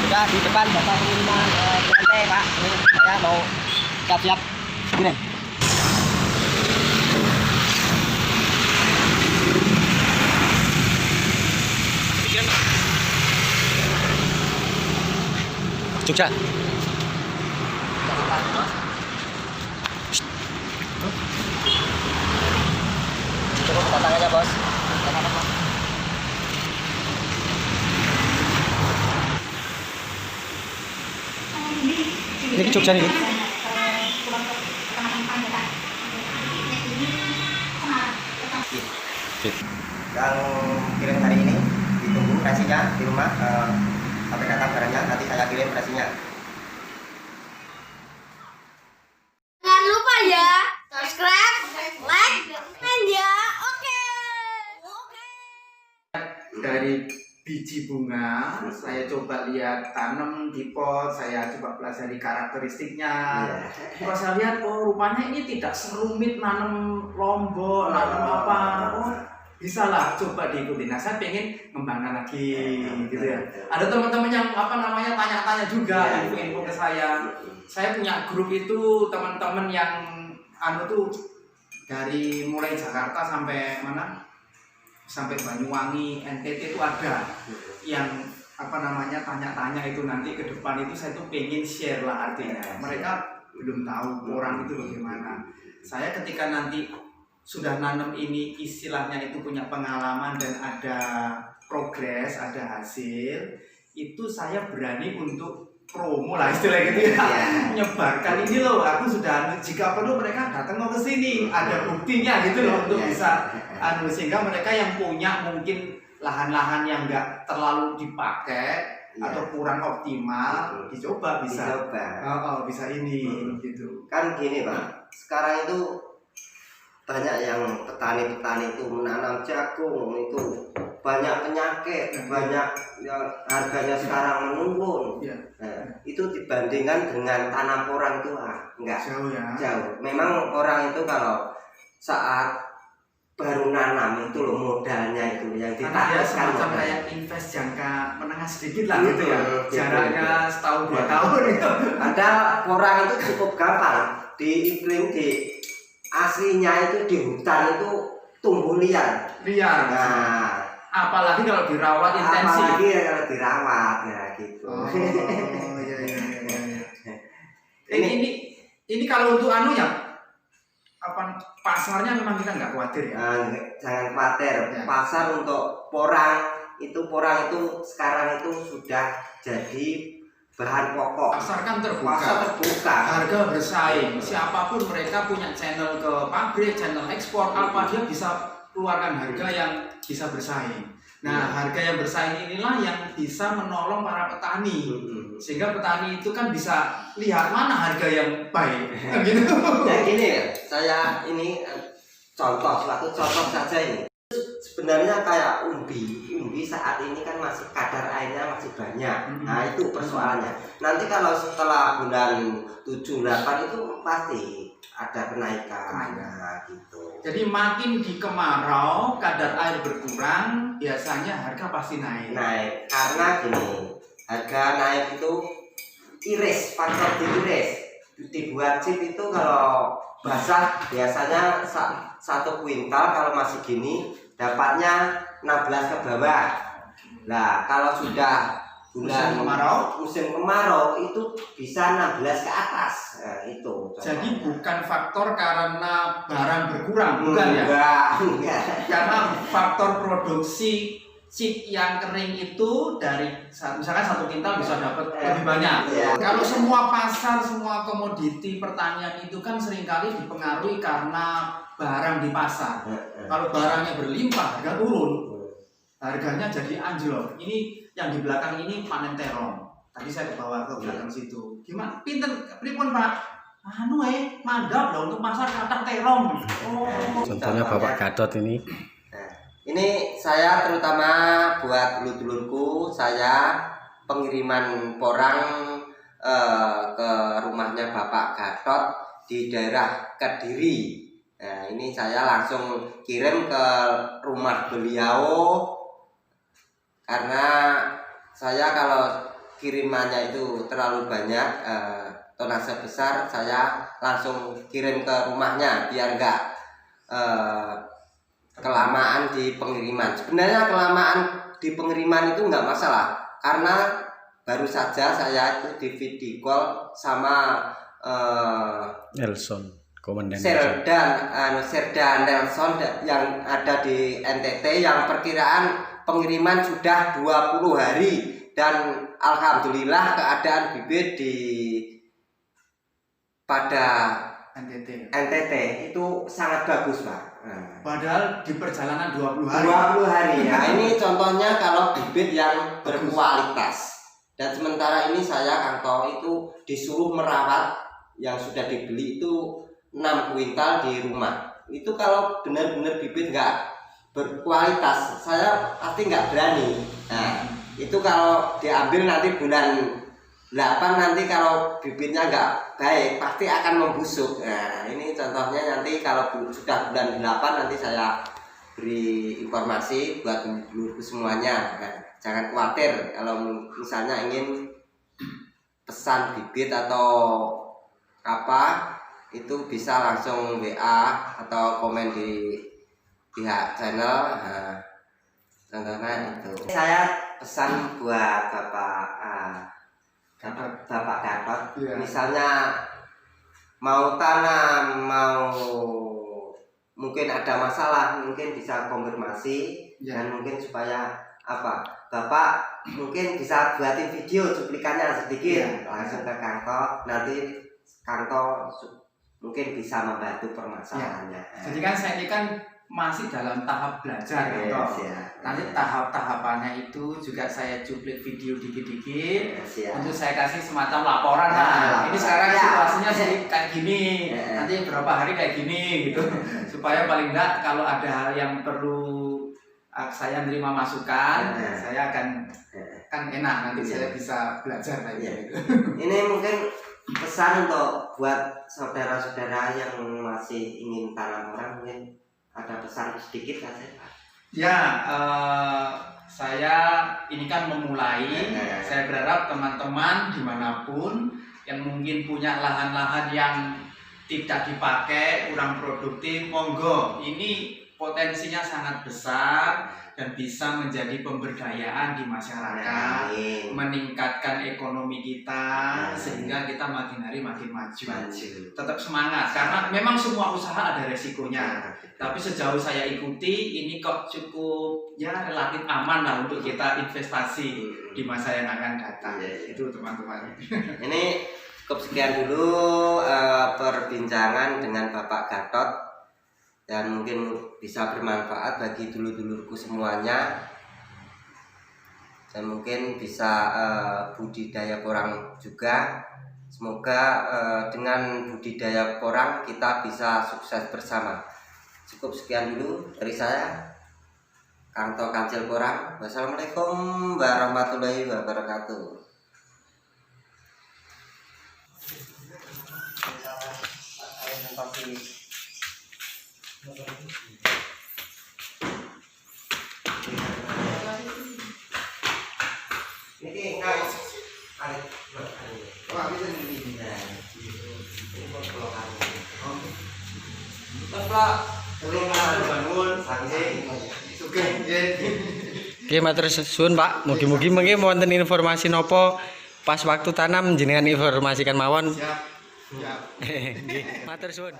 sudah di depan jasa pengiriman PNT Pak. Ini saya mau siap-siap kirim. Jogja. Cukup tangannya bos. Ini ke Jogja nih. Yang kirim hari ini ditunggu resinya di rumah sampai datang barangnya, nanti saya kirim resinya. Jangan lupa ya, subscribe, like, dan ya, oke. Dari biji bunga, saya coba lihat tanam di pot, saya coba pelajari karakteristiknya. Kalau saya lihat, oh rupanya ini tidak serumit nanam lombok, nanam apa. Oh, bisa lah coba diikuti. Nah, saya pengen ngembangkan lagi gitu ya. Ada teman-teman yang tanya-tanya juga, info-info ke saya. Saya punya grup itu teman-teman yang tuh dari mulai Jakarta sampai mana? Sampai Banyuwangi, NTT itu ada yang tanya-tanya itu nanti ke depan itu saya tuh pengen share lah artinya. Mereka belum tahu orang itu bagaimana. Saya ketika nanti sudah nanam ini istilahnya itu punya pengalaman dan ada progres, ada hasil, itu saya berani untuk promo lah istilah gitu ya, menyebarkan ini loh, aku sudah, jika perlu mereka datang mau ke sini, ada buktinya gitu loh untuk bisa sehingga mereka yang punya mungkin lahan-lahan yang enggak terlalu dipakai atau kurang optimal, dicoba bisa. Bisa ini gitu. Kan gini Pak, sekarang itu banyak yang petani-petani itu menanam jagung itu banyak penyakit, banyak yang harganya sekarang menurun. Itu dibandingkan dengan tanam porang itu enggak jauh ya. Jauh. Memang orang itu kalau saat baru nanam itu loh modalnya itu yang ditakutkan semacam kayak invest jangka menengah sedikit lah gitu ya. Jaraknya setahun 2 tahun itu. Ada porang itu cukup gampang di iklim di aslinya itu di hutan itu tumbuh liar. Nah, apalagi kalau dirawat intensif. Apalagi kalau dirawat ya gitu. Iya. Ini kalau untuk pasarnya memang kita nggak khawatir ya. Jangan khawatir. Pasar untuk porang itu sekarang itu sudah jadi bahan pokok. Pasar kan terbuka. Harga bersaing. Siapapun mereka punya channel ke pabrik, channel ekspor apa dia bisa keluarkan harga yang bisa bersaing. Nah, harga yang bersaing inilah yang bisa menolong para petani. Sehingga petani itu kan bisa lihat mana harga yang baik. Gitu. Ya gini ya, saya ini suatu contoh saja ini. Sebenarnya kayak umbi saat ini kan masih kadar airnya masih banyak. Nah itu persoalannya. Nanti kalau setelah bulan 7-8 itu pasti ada kenaikan. Nah, gitu. Jadi makin di kemarau kadar air berkurang, biasanya harga pasti naik. Karena gini, harga naik itu faktor diiris. Dibuat chip itu kalau basah biasanya 1 kuintal, kalau masih gini dapatnya 16 ke bawah. Nah, kalau sudah musim kemarau itu bisa 16 ke atas. Nah, itu. Jadi bukan faktor karena barang berkurang, bukan ya? Enggak. Karena faktor produksi chip yang kering itu dari misalkan 1 kuintal bisa dapat lebih banyak. Kalau semua pasar, semua komoditi pertanian itu kan seringkali dipengaruhi karena barang di pasar. Kalau barangnya berlimpah, harga turun. Harganya jadi anjlok. Ini yang di belakang ini panen terong. Tadi saya bawa ke belakang situ. Gimana? Pripun Pak? Mandap loh untuk pasar kacang terong. Contohnya Bapak Gatot ini. Ini saya terutama buat dulur-dulurku, saya pengiriman porang ke rumahnya Bapak Gatot di daerah Kediri. Nah, ini saya langsung kirim ke rumah beliau karena saya kalau kirimannya itu terlalu banyak, tonase besar, saya langsung kirim ke rumahnya biar enggak kelamaan di pengiriman. Sebenarnya kelamaan di pengiriman itu enggak masalah, karena baru saja saya itu di video call sama Nelson, Komandan Nelson. Serda Nelson yang ada di NTT, yang perkiraan pengiriman sudah 20 hari dan alhamdulillah keadaan bibit pada NTT itu sangat bagus, Pak. Padahal di perjalanan 20 hari. 20 hari ya. Ini contohnya kalau bibit yang berkualitas. Dan sementara ini saya Kanto itu disuruh merawat yang sudah dibeli itu 6 kuintal di rumah. Itu kalau benar-benar bibit nggak berkualitas, saya pasti nggak berani. Nah, itu kalau diambil nanti bulan 8 nanti kalau bibitnya nggak baik pasti akan membusuk. Nah, ini contohnya nanti kalau sudah bulan 8 nanti saya beri informasi buat dulurku semuanya. Nah, jangan khawatir kalau misalnya ingin pesan bibit atau apa, itu bisa langsung WA atau komen di pihak channel. Nah, contohnya itu saya pesan buat Bapak Gatot, misalnya mau tanam, mau mungkin ada masalah, mungkin bisa konfirmasi dan mungkin supaya apa, Bapak mungkin bisa buatin video cuplikannya sedikit langsung ke Kanto, nanti Kanto mungkin bisa membantu permasalahannya. Jadi kan saya ini kan masih dalam tahap belajar, nanti tahap-tahapannya itu juga saya cuplik video dikit-dikit untuk saya kasih semacam laporan. Ini sekarang situasinya sih kayak gini, nanti berapa hari kayak gini gitu, supaya paling enggak kalau ada hal yang perlu saya menerima masukan, saya akan kan enak nanti saya bisa belajar lagi. Gitu. Ini mungkin pesan untuk buat saudara-saudara yang masih ingin tanam orang, mungkin ada pesan sedikit kan saya? Ya, saya ini kan memulai. Saya berharap teman-teman dimanapun yang mungkin punya lahan-lahan yang tidak dipakai, kurang produktif, monggo. Ini potensinya sangat besar dan bisa menjadi pemberdayaan di masyarakat, meningkatkan ekonomi kita sehingga kita makin hari makin maju. Tetap semangat karena memang semua usaha ada resikonya. Tapi sejauh saya ikuti ini kok cukup ya relatif aman lah untuk kita investasi di masa yang akan datang. Itu teman-teman. Ini cukup sekian dulu perbincangan dengan Bapak Gatot, dan mungkin bisa bermanfaat bagi dulur-dulurku semuanya, dan mungkin bisa budidaya porang juga. Semoga dengan budidaya porang kita bisa sukses bersama. Cukup sekian dulu dari saya, Kanto Kancil Porang. Wassalamualaikum warahmatullahi wabarakatuh. Ini guys, Oke, matur suwun Pak. Mugi-mugi mengki wonten informasi nopo pas waktu tanam jenengan informasikan mawon. Siap. Nggih, matur suwun.